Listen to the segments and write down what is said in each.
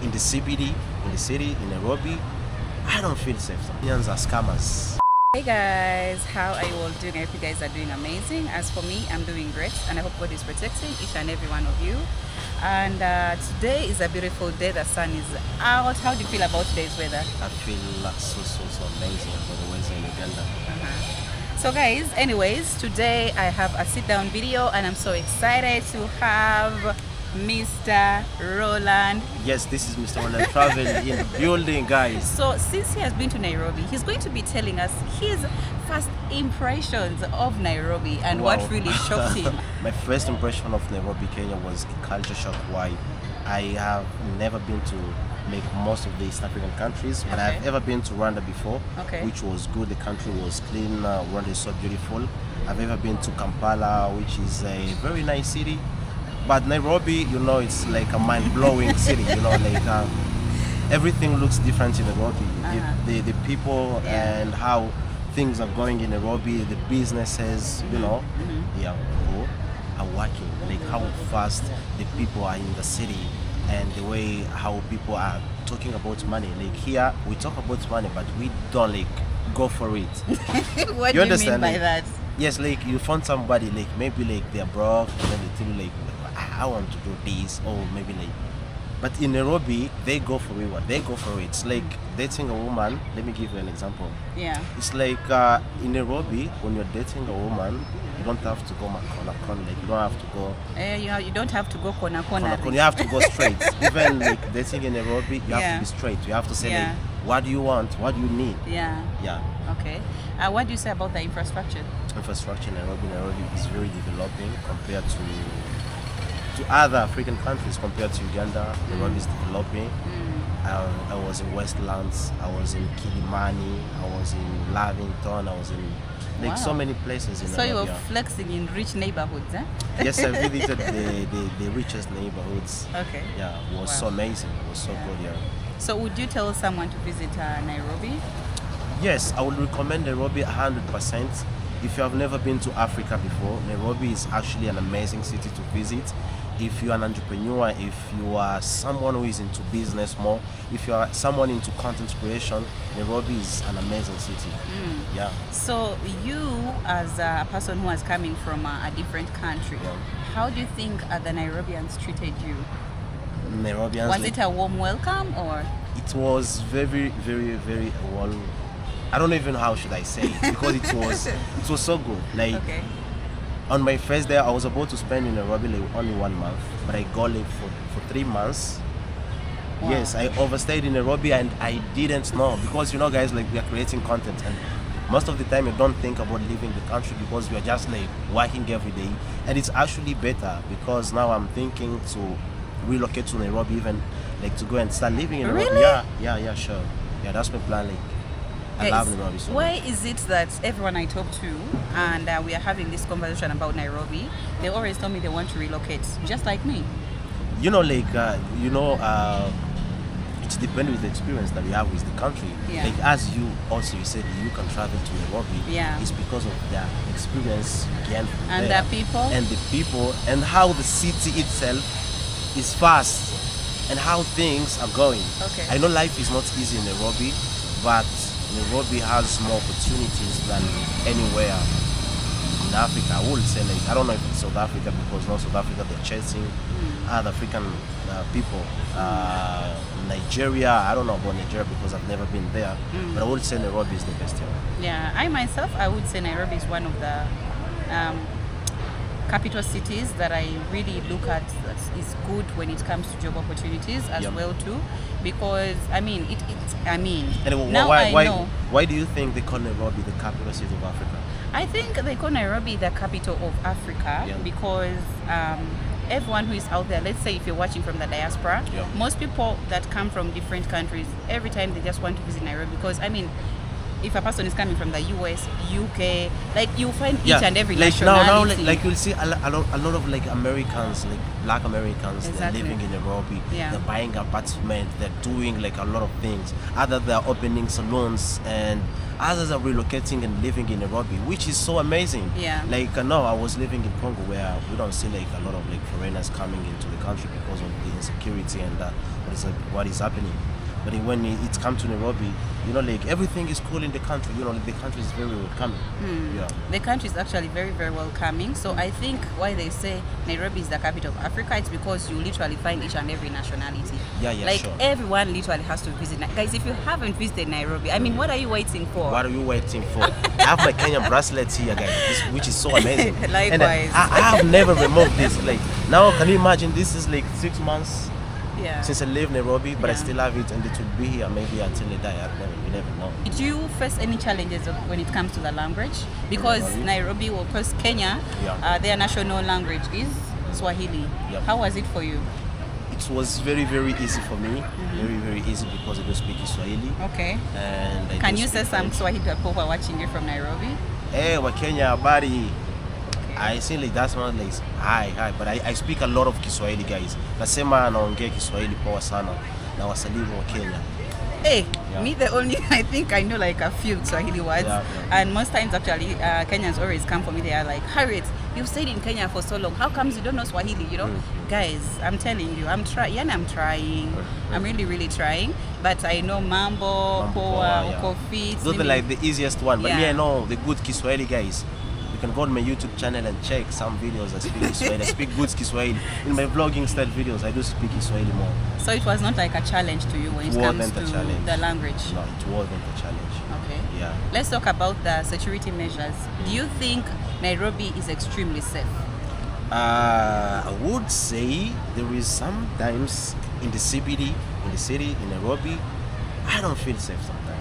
in the CBD, in the city, in Nairobi, I don't feel safe. Kenyans are scammers. Hey guys, how are you all doing? I hope you guys are doing amazing. As for me, I'm doing great, and I hope God is protecting each and every one of you. And today is a beautiful day. The sun is out. How do you feel about today's weather? I feel so amazing for the weather in Uganda. So guys, anyways, today I have a sit down video and I'm so excited to have Mr. Roland. Yes, this is Mr. Roland Travel in the building, guys. So since he has been to Nairobi, he's going to be telling us his first impressions of Nairobi and Wow. what really shocked him. My first impression of Nairobi, Kenya was a culture shock. Why? I have never been to most of the East African countries, but Okay. I've ever been to Rwanda before, Okay. which was good. The country was clean. Rwanda is so beautiful. I've ever been to Kampala, which is a very nice city. But Nairobi, it's like a mind-blowing city. Everything looks different in Nairobi. The people and how things are going in Nairobi, the businesses, people are working. Like how fast the people are in the city, and the way how people are talking about money. Like here, we talk about money, but we don't go for it. What You do you mean understand, by like- that? Yes, you find somebody maybe they're broke, and then they tell you I want to do this, or maybe but in Nairobi they go for it. They go for it. It's like dating a woman. Let me give you an example. Yeah. It's like in Nairobi, when you're dating a woman, you don't have to go corner. You don't have to go You don't have to go corner. corner. You have to go straight. Even dating in Nairobi, you have Yeah. to be straight. You have to say Yeah. what do you want? What do you need? Yeah. Yeah. Okay. What do you say about the infrastructure? Infrastructure in Nairobi is very developing compared to other African countries. Compared to Uganda, Nairobi is developing. I was in Westlands, I was in Kilimani, I was in Lavington, I was in so Wow. many places in So you Nairobi. were flexing in rich neighborhoods, eh? Yes, I visited the richest neighborhoods. Okay. Yeah, it was Wow. so amazing. It was so good, yeah. So would you tell someone to visit Nairobi? Yes, I would recommend Nairobi 100%. If you have never been to Africa before, Nairobi is actually an amazing city to visit. If you're an entrepreneur, if you are someone who is into business more, if you are someone into content creation, Nairobi is an amazing city. Yeah. So you, as a person who is coming from a different country, Yeah. how do you think the Nairobians treated you? Nairobians, Was it a warm welcome or? it was very, very, very well. I don't even know how should I say it, because it was so good. Okay. On my first day, I was about to spend in Nairobi only 1 month, but I got for 3 months. Wow. Yes, I overstayed in Nairobi and I didn't know, because guys, we are creating content, and most of the time you don't think about leaving the country because you are just working every day. And it's actually better, because now I'm thinking to relocate to Nairobi, even to go and start living in Nairobi. Really? Yeah, sure. Yeah, that's my plan. I Guys, love Nairobi so why much. is it that everyone I talk to, and we are having this conversation about Nairobi, they always tell me they want to relocate, just like me? It depends with the experience that you have with the country. Yeah. As you said, you can travel to Nairobi. Yeah. It's because of the experience you gain from And there. the people? And the people, and how the city itself is fast, and how things are going. Okay. I know life is not easy in Nairobi, but Nairobi has more opportunities than anywhere in Africa. I would say, I don't know if it's South Africa, because now South Africa they're chasing other African people. Nigeria, I don't know about Nigeria because I've never been there, but I would say Nairobi is the best here. Yeah, I myself, I would say Nairobi is one of the capital cities that I really look at that is good when it comes to job opportunities as Yep. well too, because I mean And now I know. why do you think they call Nairobi the capital city of Africa? I think they call Nairobi the capital of Africa Yeah. because everyone who is out there, let's say if you're watching from the diaspora, Yeah. most people that come from different countries, every time they just want to visit Nairobi because if a person is coming from the US, UK, like you find each Yeah, and every like nationality. now, like you'll see a lot of like Americans, like Black Americans, Exactly. they're living in Nairobi. Yeah. They're buying apartments. They're doing like a lot of things. Others they're opening salons, and others are relocating and living in Nairobi, which is so amazing. Yeah. Like no, I was living in Congo where we don't see like a lot of like foreigners coming into the country because of the insecurity and what is happening. But when it's come to Nairobi, you know, like everything is cool in the country. You know, like the country is very welcoming. Yeah. The country is actually very, very welcoming. So I think why they say Nairobi is the capital of Africa, it's because you literally find each and every nationality. Yeah, Like sure. everyone literally has to visit. Guys, if you haven't visited Nairobi, I mean, what are you waiting for? What are you waiting for? I have my Kenyan bracelets here, guys, which is so amazing. Likewise. And I have never removed this. Like now, can you imagine? This is like 6 months Yeah. since I leave Nairobi, but I Yeah. still have it, and it will be here maybe until I die. You never know. Did you face any challenges when it comes to the language? Because Nairobi, or course Kenya, Yeah. their national language is Swahili. Yep. How was it for you? It was very, very easy for me. Very, very easy because I do speak Swahili. Okay. And I Can do you say speak some French. Swahili people who are watching you from Nairobi? Hey, Wakenya, buddy. I say like that's not like hi, but I speak a lot of Kiswahili, guys. Nasema naongea Kiswahili poa sana na wasalimu wa Kenya. Hey, Yeah. me the only, I think I know like a few Swahili words. Yeah. And most times actually Kenyans always come for me, they are like, Harriet, you've stayed in Kenya for so long, how comes you don't know Swahili, you know? Guys, I'm telling you, I'm trying. I'm really, really trying. But I know Mambo, Poa, yeah. Kofi. Those are like the easiest one. But Yeah. me, I know the good Kiswahili guys. You can go on my YouTube channel and check some videos I speak Kiswahili. I speak good Kiswahili. In my vlogging style videos, I do speak Kiswahili more. So it was not like a challenge to you when it It comes wasn't to a challenge. the language. No, it wasn't a challenge. Okay. Yeah. Let's talk about the security measures. Do you think Nairobi is extremely safe? I would say there is sometimes in the CBD, in the city, in Nairobi, I don't feel safe sometimes.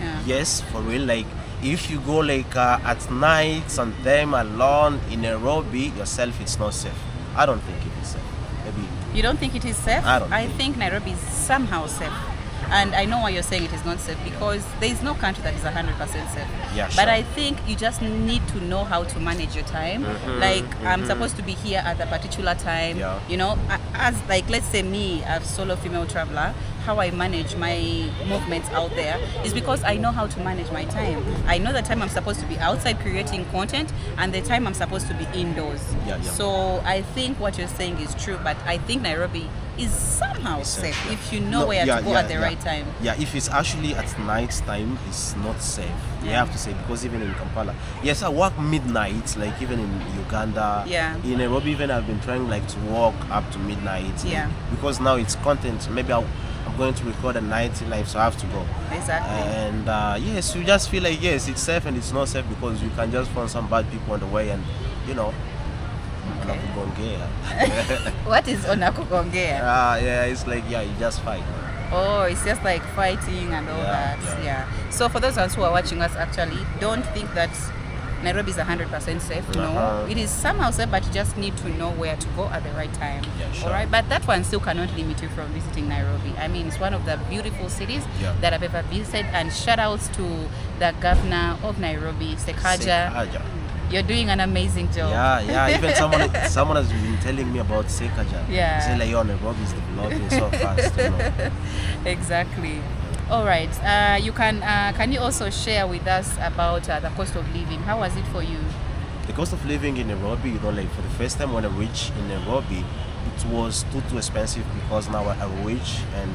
Yeah. Yes, for real. Like if you go like at night, sometime alone in Nairobi yourself, it's not safe. I don't think it is safe. Maybe. You don't think it is safe? I don't think Nairobi is somehow safe. And I know why you're saying it is not safe, because there is no country that is 100% safe. Yeah, But sure. I think you just need to know how to manage your time. Like I'm supposed to be here at a particular time. Yeah. You know, as like let's say me, a solo female traveler, how I manage my movements out there is because I know how to manage my time. I know the time I'm supposed to be outside creating content and the time I'm supposed to be indoors. Yeah. So I think what you're saying is true, but I think Nairobi is somehow safe yeah. if you know No, where yeah, to go yeah, at the yeah. right time. Yeah, if it's actually at night time, it's not safe. You Yeah. have to say, because even in Kampala, yes, I work midnight, like even in Uganda. Yeah. In Nairobi, even I've been trying like to walk up to midnight. Yeah. Because now it's content. Maybe I'm going to record a night live, so I have to go. Exactly. And yes, you just feel like yes, it's safe and it's not safe because you can just find some bad people on the way, and you know. Okay. Onakugongea. What is onakugongea? Yeah, it's like yeah, you just fight. Oh, it's just like fighting and all Yeah, that. yeah. So for those ones who are watching us, actually, don't think that Nairobi is 100% safe. No, Uh-huh. it is somehow safe, but you just need to know where to go at the right time. Yeah, sure. All right, but that one still cannot limit you from visiting Nairobi. I mean, it's one of the beautiful cities Yeah. that I've ever visited. And shout outs to the governor of Nairobi, Sekaja. Sekaja. You're doing an amazing job. Yeah. Even someone has been telling me about Sekaja. Yeah. Say like, yo, Nairobi is developing so fast. You know? Exactly. All right. You can you also share with us about the cost of living? How was it for you? The cost of living in Nairobi, you know, like for the first time when I reached in Nairobi, it was too expensive because now I reach and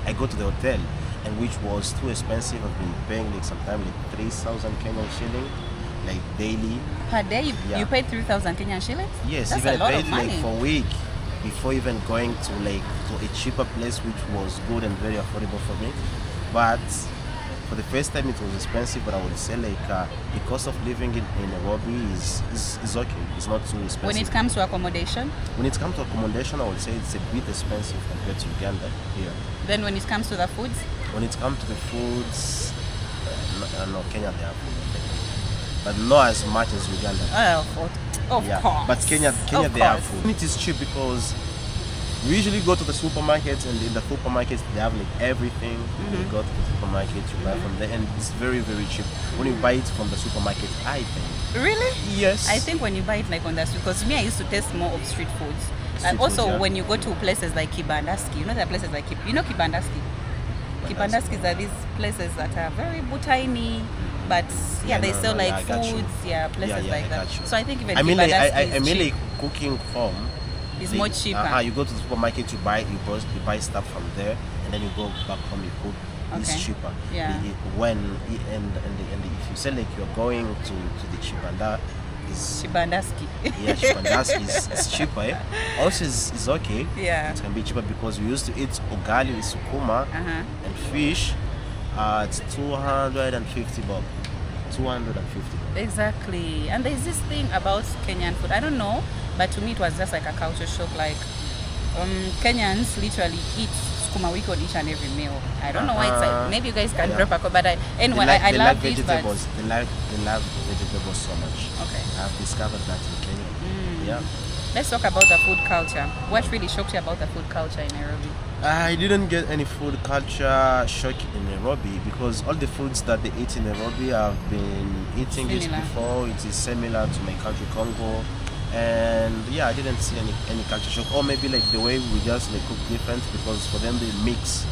I go to the hotel, and which was too expensive. I've been paying like sometimes like 3,000 Kenyan shilling, like daily. Per day, Yeah. you paid 3,000 Kenyan shillings? Yes, That's even a lot I of paid money. like for a week before even going to like to a cheaper place, which was good and very affordable for me. But for the first time it was expensive, but I would say like the cost of living in Nairobi is okay. It's not too expensive. When it comes to accommodation, When it comes to accommodation, I would say it's a bit expensive compared to Uganda here. then when it comes to the foods, When it comes to the foods, no, Kenya they have food, but not as much as Uganda. of course. Yeah, but Kenya Of they have course. food. It is cheap because We usually go to the supermarkets, and in the supermarkets they have like everything. You go to the supermarket, you buy from there, and it's very, very cheap. When you buy it from the supermarket, I think. Really? Yes. I think when you buy it like on the street, because me, I used to taste more of street foods. And Street also food, yeah. when you go to places like Kibandaski, you know there are places like Kibandaski. Kibandaskis are these places that are very tiny, but they sell like I got you. foods, places like I that. got you. So I think even I mean, like, Kibandaski I mean, is cheap. like cooking home. It's more cheaper. You go to the supermarket, you buy stuff from there, and then you go back home, you cook. It's Okay. cheaper. Yeah. And if you say like you're going to the Chibanda, is Kibandaski. Chipandaski is cheaper. Eh? Also, is okay. Yeah. It can be cheaper because we used to eat ugali with sukuma and fish. It's 250 bob. 250. Exactly. And there's this thing about Kenyan food. I don't know, but to me it was just like a culture shock. Like Kenyans literally eat sukuma wiki on each and every meal. I don't know why it's like, maybe you guys can drop a comment, but I They love like this. vegetables. They love vegetables so much. Okay. I've discovered that in Kenya. Yeah. Let's talk about the food culture. What really shocked you about the food culture in Nairobi? I didn't get any food culture shock in Nairobi because all the foods that they eat in Nairobi, I've been eating this Similar. before. It is similar to my country, Congo. And I didn't see any culture shock. Or maybe like the way we just like cook different because for them they mix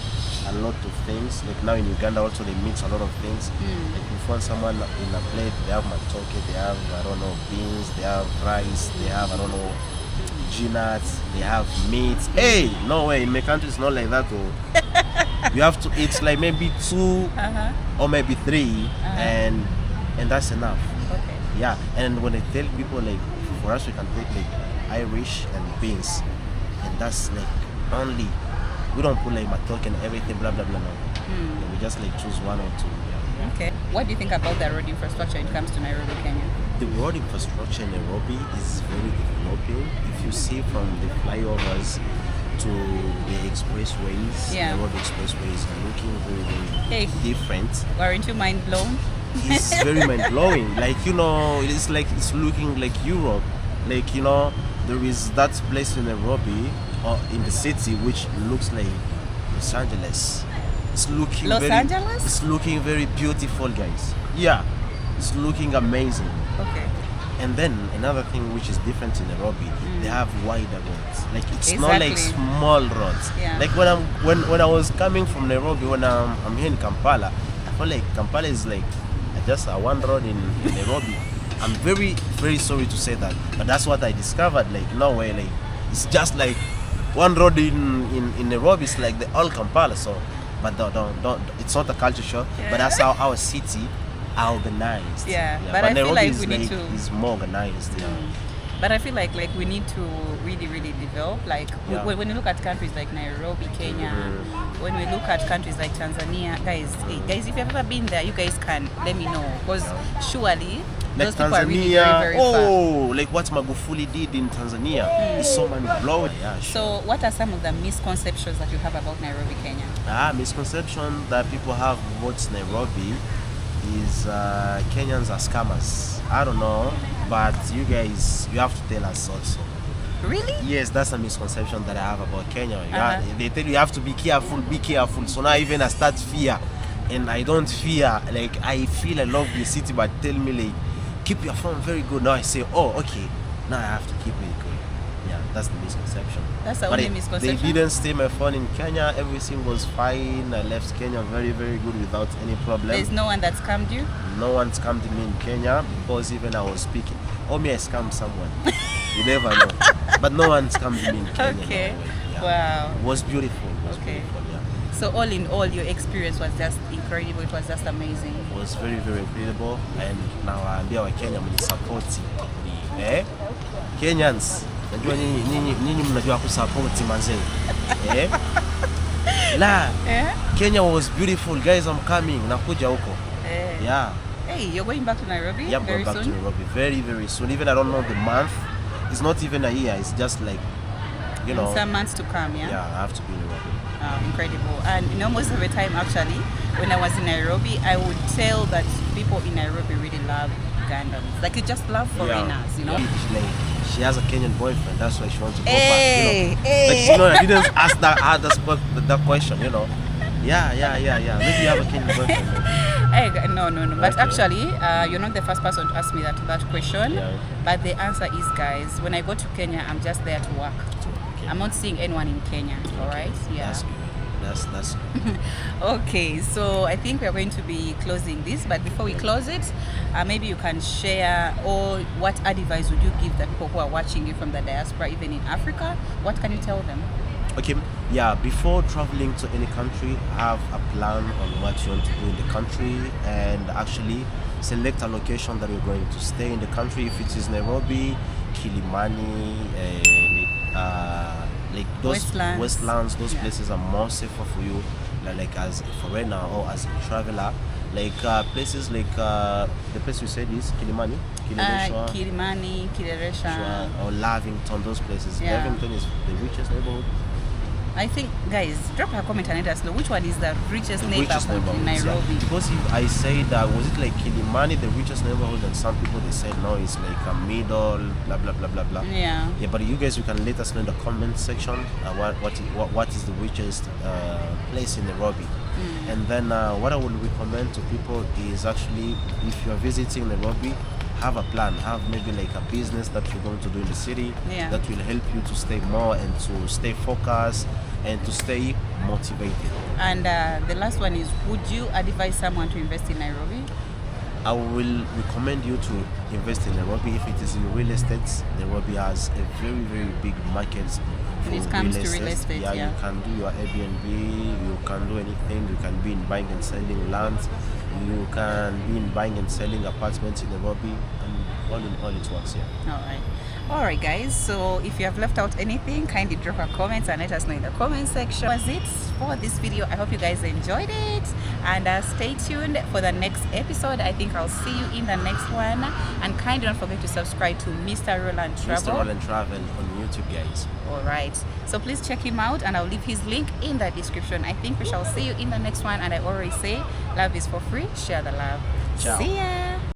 a lot of things. Like now in Uganda also they mix a lot of things. Like you find someone in a plate, they have matoke, they have, I don't know, beans, they have rice, they have, I don't know, nuts, they have meat. Hey, no way, in my country it's not like that. Oh. You have to eat like maybe 2 or maybe 3 and that's enough. Okay. Yeah, and when I tell people like for us we can take like Irish and beans and that's like only, we don't put like matoke and everything blah blah blah, no. We just like choose 1 or 2. Yeah. Okay. What do you think about the road infrastructure when it comes to Nairobi, Kenya? The road infrastructure in Nairobi is very developing. If you see from the flyovers to the expressways, Yeah. the road expressways are looking very, very Hey. different. Weren't you mind blown? It's very mind-blowing. Like, it's like it's looking like Europe. Like, there is that place in Nairobi or in the city which looks like Los Angeles. It's looking Los Angeles? It's looking very beautiful, guys. Yeah. It's looking amazing. Okay. And then another thing which is different in Nairobi, they have wider roads. Like it's not like Exactly. small roads. Yeah. Like when I was coming from Nairobi, when I'm here in Kampala, I felt like Kampala is like just a one road in Nairobi. I'm very, very sorry to say that, but that's what I discovered. Like no way, like it's just like one road in Nairobi. It's like the all Kampala. So, but don't. It's not a culture shock, but that's how our city are organized. Yeah, but I feel Nairobi like is we need to. is more organized. Yeah. But I feel like we need to really, really develop. Like Yeah. when you look at countries like Nairobi, Kenya, when we look at countries like Tanzania, guys, if you've ever been there, you guys can let me know because surely Like those people are really Tanzania, very, very far. like what Magufuli did in Tanzania is so mind-blowing. Yeah, sure. So, what are some of the misconceptions that you have about Nairobi, Kenya? Misconception that people have about Nairobi is Kenyans are scammers. I don't know, but you guys, you have to tell us also. Really? Yes, that's a misconception that I have about Kenya. They tell you have to be careful, be careful. So now even I start fear, and I don't fear. Like I feel I love the city, but tell me like keep your phone very good. Now I say, oh okay, now I have to keep it good. Yeah, that's the misconception. That's the But only misconception. They didn't steal my phone in Kenya. Everything was fine. I left Kenya very, very good without any problem. There's no one that scammed you? No one scammed me in Kenya because even I was speaking. Or me, I scammed someone. You never know. But no one scammed me in Kenya. Okay. No way. Yeah. Wow. It was beautiful. It was Okay. beautiful, yeah. So all in all, your experience was just incredible. It was just amazing. It was very, very incredible. And now naambia wa Kenya mnisupport. Kenyans, najua nyinyi mnajua kusupport manze. Kenya was beautiful. Guys, I'm coming. Nakuja huko. Yeah. Hey, you're going back to Nairobi Yeah, I'm very going back soon? to Nairobi very, very soon. Even I don't know the month. It's not even a year. It's just like, In some months to come, yeah? Yeah, I have to be in Nairobi. Incredible. And most of the time, actually, when I was in Nairobi, I would tell that people in Nairobi really love Ugandans. Like, you just love foreigners, you know. She has a Kenyan boyfriend. That's why she wants to go Hey, back. hey. Like, I didn't ask that question. Yeah. Maybe you have a Kenyan boyfriend. Hey, no. But Okay. actually, you're not the first person to ask me that question. Yeah. But the answer is, guys, when I go to Kenya, I'm just there to work. Okay. I'm not seeing anyone in Kenya. All right? Yeah. That's good. That's Okay, so I think we're going to be closing this, but before we close it, maybe you can share, or what advice would you give the people who are watching you from the diaspora, even in Africa? What can you tell them? okay. Yeah, before traveling to any country, have a plan on what you want to do in the country, and actually select a location that you're going to stay in the country. If it is Nairobi, Kilimani, like those Westlands, those places are more safer for you, like as a foreigner or as a traveler. Like places like the place you said is Kilimani, Kilimani, Kileresha, or Lavington. Those places. Yeah. Lavington is the richest neighborhood. I think, guys, drop a comment and let us know which one is the richest The neighborhood in Nairobi. Yeah. Because if I say that, was it like Kilimani, the richest neighborhood, and some people they say no, it's like a middle, blah blah blah blah blah. Yeah. Yeah, but you guys, you can let us know in the comment section what is the richest place in Nairobi. And then what I would recommend to people is actually, if you're visiting Nairobi, have a plan. Have maybe like a business that you're going to do in the city that will help you to stay more and to stay focused and to stay motivated. And the last one is, would you advise someone to invest in Nairobi? I will recommend you to invest in Nairobi. If it is in real estate, Nairobi has a very, very big market When it comes to real estate, yeah, you can do your Airbnb, you can do anything. You can be in buying and selling land, you can be in buying and selling apartments in Nairobi, and all in all it works here. All right, guys, so if you have left out anything, kindly drop a comment and let us know in the comment section. That was it for this video. I hope you guys enjoyed it, and stay tuned for the next episode. I think I'll see you in the next one, and kindly don't forget to subscribe to Mr. Roland Travel. Mr. Roland Travel on YouTube, guys. All right, so please check him out, and I'll leave his link in the description. I think we shall see you in the next one, and I always say, love is for free. Share the love. Ciao. See ya.